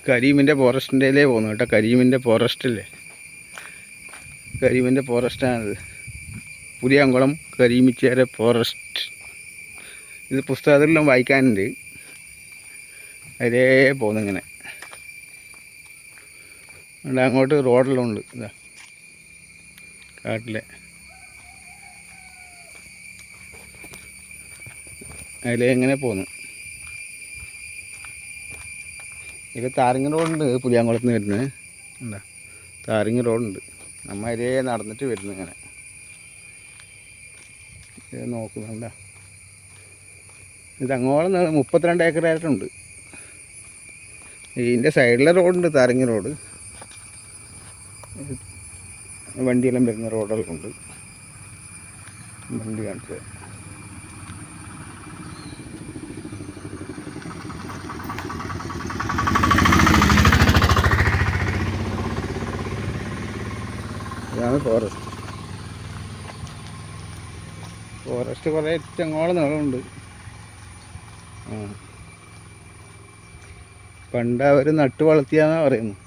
കരീമിൻ്റെ ഫോറസ്റ്റിൻ്റെ പോകുന്നു കേട്ടോ. കരീമിൻ്റെ ഫോറസ്റ്റല്ലേ, കരീമിൻ്റെ ഫോറസ്റ്റാണിത്. പുലിയംകുളം കരീമിച്ചേര ഫോറസ്റ്റ്. ഇത് പുസ്തകത്തിലെല്ലാം വായിക്കാനുണ്ട്. അതിലേ പോകുന്നു ഇങ്ങനെ. അതുകൊണ്ട് അങ്ങോട്ട് റോഡെല്ലാം ഉണ്ട്. ഇതാ കാട്ടിലെ അതിലേ ഇങ്ങനെ പോന്നു. ഇത് താരങ്ങി റോഡുണ്ട് പുലിയാങ്കുളത്ത് നിന്ന് വരുന്നത്. എന്താ താരങ്ങി റോഡുണ്ട്. നമ്മൾ അതിലേ നടന്നിട്ട് വരുന്നു ഇങ്ങനെ. ഇത് നോക്കുന്നുണ്ട. ഇത് അങ്ങോളം 32 ഏക്കറായിട്ടുണ്ട്. ഇതിൻ്റെ സൈഡിലെ റോഡുണ്ട്, താരങ്ങി റോഡ്. വണ്ടിയെല്ലാം വരുന്ന റോഡെല്ലാം ഉണ്ട്. വണ്ടി കാണിച്ചത് ഇതാണ് ഫോറസ്റ്റ്. ഫോറസ്റ്റ് കുറേ ചങ്ങോളം നീളമുണ്ട്. പണ്ട് അവർ നട്ട് വളർത്തിയാന്നാണ് പറയുന്നത്.